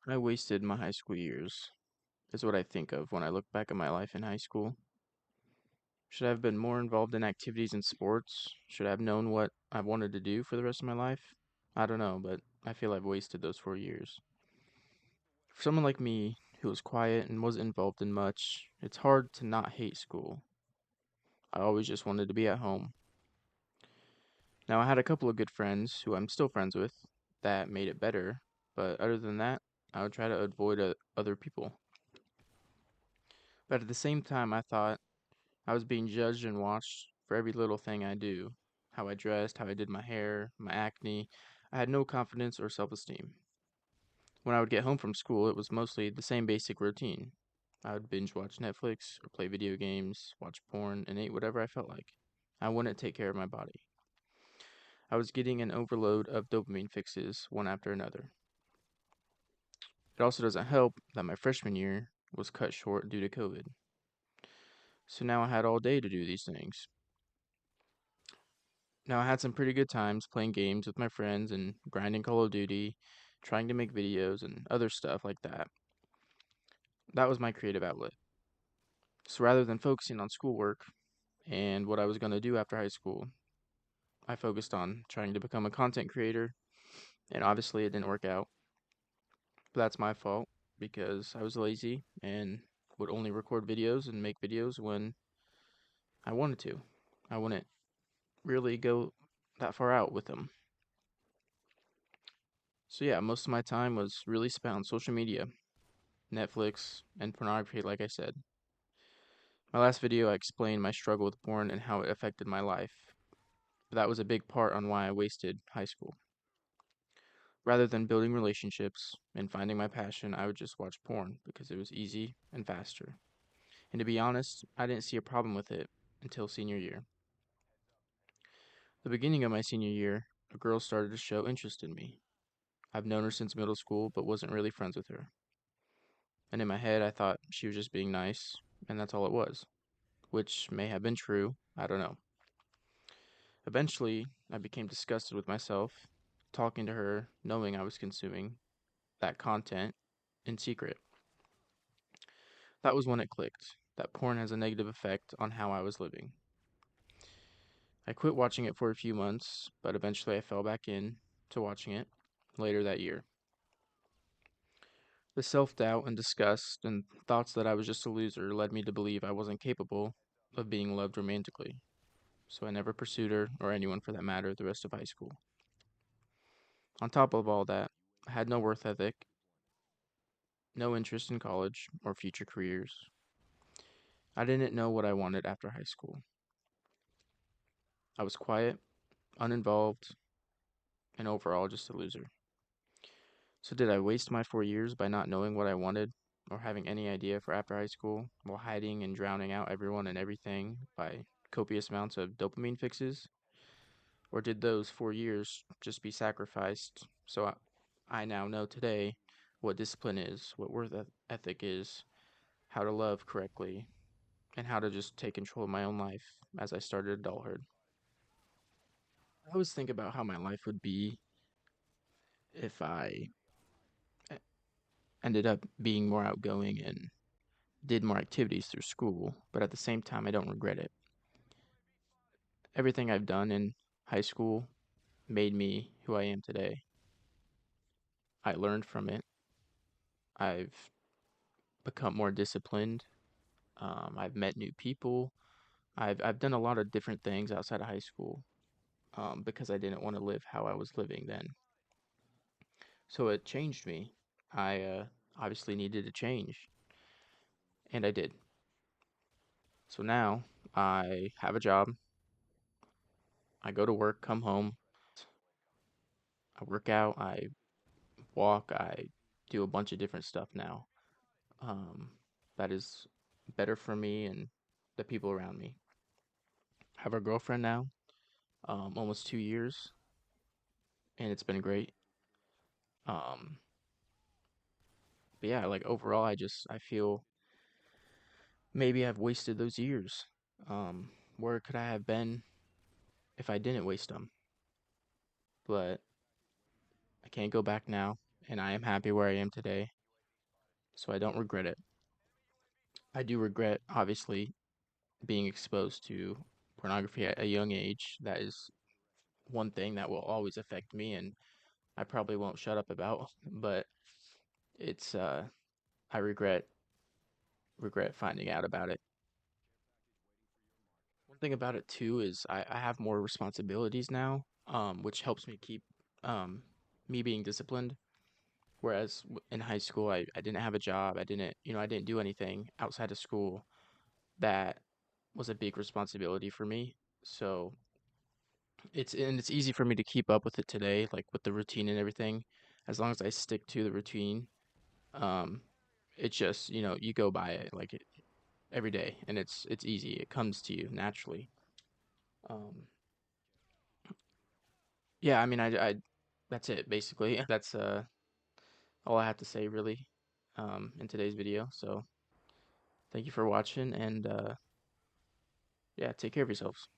I wasted my high school years, is what I think of when I look back at my life in high school. Should I have been more involved in activities and sports? Should I have known what I wanted to do for the rest of my life? I don't know, but I feel I've wasted those 4 years. For someone like me, who was quiet and wasn't involved in much, it's hard to not hate school. I always just wanted to be at home. Now, I had a couple of good friends who I'm still friends with that made it better, but other than that, I would try to avoid other people. But at the same time, I thought I was being judged and watched for every little thing I do. How I dressed, how I did my hair, my acne. I had no confidence or self esteem. When I would get home from school, it was mostly the same basic routine. I would binge watch Netflix or play video games, watch porn, and eat whatever I felt like. I wouldn't take care of my body. I was getting an overload of dopamine fixes one after another. It also doesn't help that my freshman year was cut short due to COVID. So now I had all day to do these things. Now, I had some pretty good times playing games with my friends and grinding Call of Duty, trying to make videos and other stuff like that. That was my creative outlet. So rather than focusing on schoolwork and what I was going to do after high school, I focused on trying to become a content creator, and obviously it didn't work out. But that's my fault because I was lazy and would only record videos and make videos when I wanted to. I wouldn't really go that far out with them. So yeah, most of my time was really spent on social media, Netflix, and pornography, like I said. My last video, I explained my struggle with porn and how it affected my life. But that was a big part on why I wasted high school. Rather than building relationships and finding my passion, I would just watch porn because it was easy and faster. And to be honest, I didn't see a problem with it until senior year. The beginning of my senior year, a girl started to show interest in me. I've known her since middle school, but wasn't really friends with her. And in my head, I thought she was just being nice, and that's all it was, which may have been true, I don't know. Eventually, I became disgusted with myself, talking to her, knowing I was consuming that content in secret. That was when it clicked that porn has a negative effect on how I was living. I quit watching it for a few months, but eventually I fell back in to watching it later that year. The self doubt and disgust and thoughts that I was just a loser led me to believe I wasn't capable of being loved romantically, so I never pursued her or anyone for that matter the rest of high school. On top of all that, I had no worth ethic, no interest in college or future careers. I didn't know what I wanted after high school. I was quiet, uninvolved, and overall just a loser. So, did I waste my 4 years by not knowing what I wanted or having any idea for after high school while hiding and drowning out everyone and everything by copious amounts of dopamine fixes? Or did those 4 years just be sacrificed so I now know today what discipline is, what ethic is, how to love correctly, and how to just take control of my own life as I started adulthood? I always think about how my life would be if I e- ended up being more outgoing and did more activities through school, but at the same time, I don't regret it. Everything I've done in high school made me who I am today. I learned from it. I've become more disciplined. I've met new people. I've done a lot of different things outside of high school because I didn't want to live how I was living then. So it changed me. I obviously needed to change, and I did. So now I have a job. I go to work, come home, I work out, I walk, I do a bunch of different stuff now. Um, that is better for me and the people around me. I have a girlfriend now, almost 2 years, and it's been great. Um, but yeah, like overall, I feel maybe I've wasted those years. Um, where could I have been if I didn't waste them? But I can't go back now, and I am happy where I am today. so I don't regret it. I do regret, obviously, being exposed to pornography at a young age. That is one thing that will always affect me, and I probably won't shut up about. But it's I regret finding out about it. One thing about it too is I have more responsibilities now, which helps me keep um, me being disciplined. Whereas in high school, I didn't have a job. I didn't do anything outside of school that was a big responsibility for me. So it's easy for me to keep up with it today, like with the routine and everything. As long as I stick to the routine, um, it's just, you go by it every day, and it's easy. It comes to you naturally. Um, yeah, I mean, that's it basically. That's all I have to say really, in today's video. So thank you for watching, and yeah, take care of yourselves.